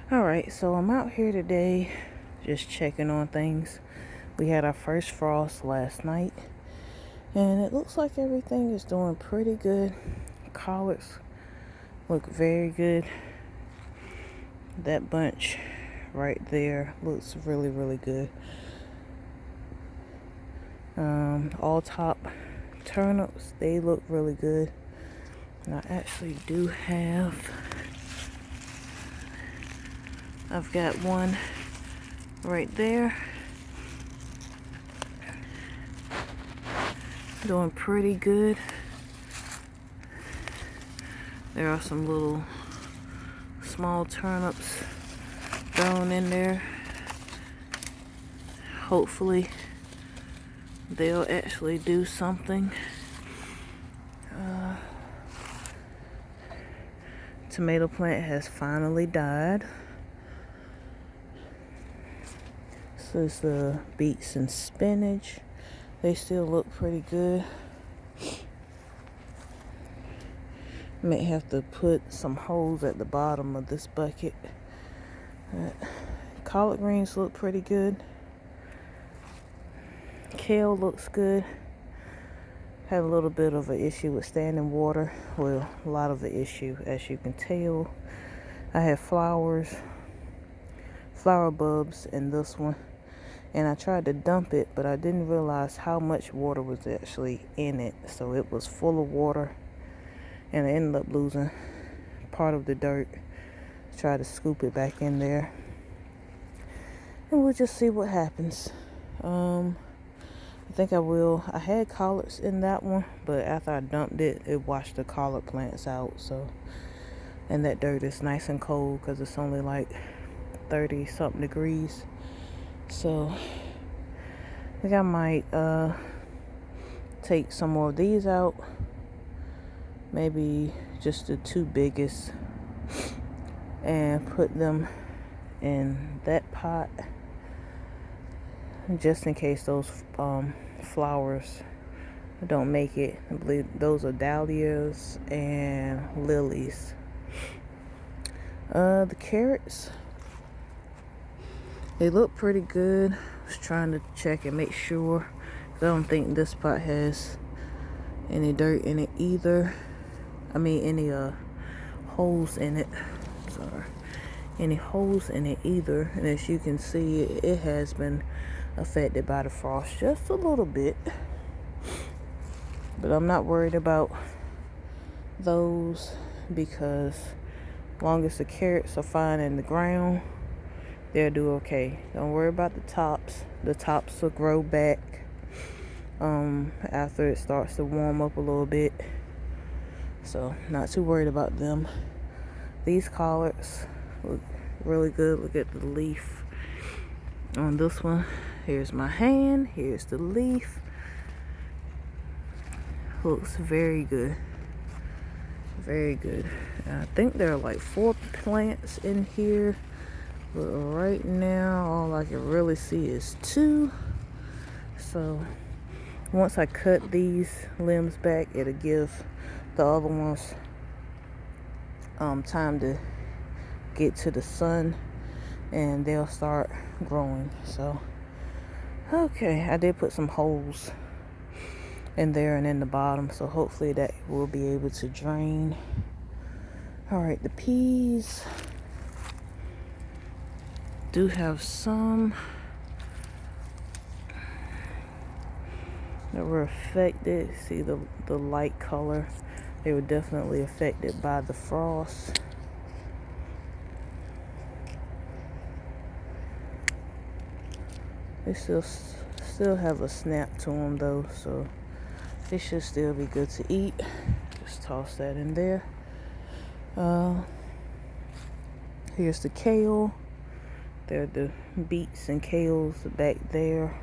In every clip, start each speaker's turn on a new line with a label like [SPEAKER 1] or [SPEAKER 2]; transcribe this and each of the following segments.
[SPEAKER 1] Alright, so I'm out here today just checking on things. We had our first frost last night, and it looks like everything is doing pretty good. Collards look very good. That bunch right there looks really, really good. All top turnips, they look really good. And I actually do have, I've got one right there doing pretty good. There are some little small turnips thrown in there. Hopefully they'll actually do something. Tomato plant has finally died. This is the beets and spinach. They still look pretty good. May have to put some holes at the bottom of this bucket. Collard greens look pretty good. Kale looks good. Had a little bit of an issue with standing water. Well, a lot of an issue, as you can tell. I had flower bulbs in this one, and I tried to dump it, but I didn't realize how much water was actually in it. So it was full of water, and I ended up losing part of the dirt. Try to scoop it back in there, and we'll just see what happens. I think I will. I had collards in that one, but after I dumped it, it washed the collard plants out. So, and that dirt is nice and cold because it's only like 30 something degrees. So I think I might take some more of these out, maybe just the two biggest, and put them in that pot, just in case those flowers don't make it. I believe those are dahlias and lilies. The carrots, they look pretty good. I was trying to check and make sure. I don't think this pot has any dirt in it either. I mean, any holes in it. Sorry. Any holes in it either. And as you can see, it has been affected by the frost just a little bit. But I'm not worried about those, because as long as the carrots are fine in the ground, they'll do okay. Don't worry about the tops. The tops will grow back after it starts to warm up a little bit. So not too worried about them. These collards look really good. Look at the leaf on this one. Here's my hand. Here's the leaf. Looks very good. Very good. I think there are like 4 plants in here, but right now all I can really see is 2. So once I cut these limbs back, it'll give the other ones time to get to the sun, and they'll start growing. So okay, I did put some holes in there and in the bottom, so hopefully that will be able to drain. All right, the peas do have some that were affected. See the light color, they were definitely affected by the frost. They still have a snap to them though, so they should still be good to eat. Just toss that in there. Here's the kale. There are the beets and kales back there.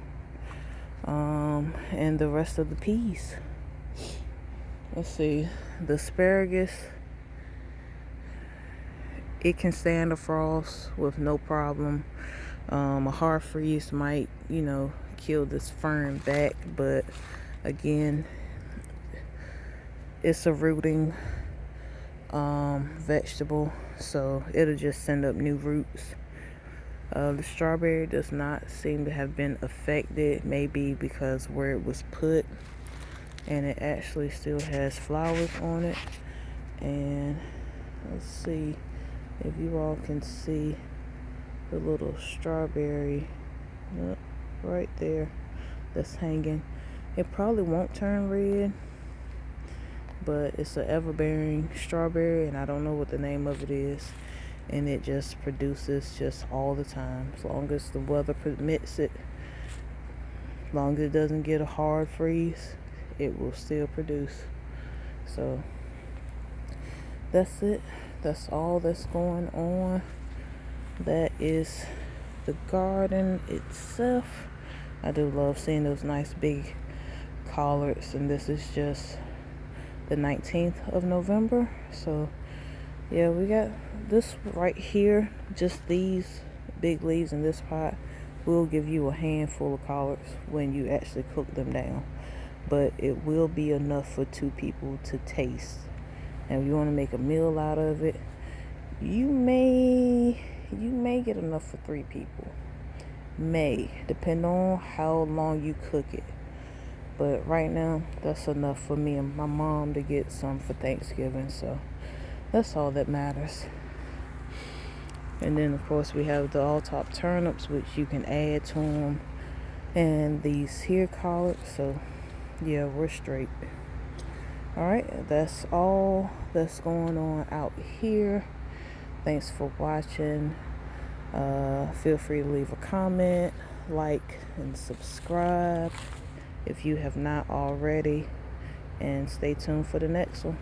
[SPEAKER 1] And the rest of the peas. Let's see. The asparagus, it can stand the frost with no problem. A hard freeze might, kill this fern back, but again, it's a rooting vegetable, so it'll just send up new roots. The strawberry does not seem to have been affected, maybe because where it was put, and it actually still has flowers on it. And let's see if you all can see the little strawberry right there that's hanging. It probably won't turn red, but it's an ever-bearing strawberry, and I don't know what the name of it is. And it just produces just all the time, as long as the weather permits it. As long as it doesn't get a hard freeze, it will still produce. So that's it. That's all that's going on. That is the garden itself. I do love seeing those nice big collards, and this is just the 19th of November. So yeah, we got this right here. Just these big leaves in this pot will give you a handful of collards when you actually cook them down, but it will be enough for 2 people to taste. And if you want to make a meal out of it, you may get enough for 3 people. May depend on how long you cook it, but right now that's enough for me and my mom to get some for Thanksgiving. So that's all that matters. And then of course we have the all-top turnips, which you can add to them, and these here collards. So yeah, we're straight. All right, that's all that's going on out here. Thanks for watching. Feel free to leave a comment, like, and subscribe if you have not already, and stay tuned for the next one.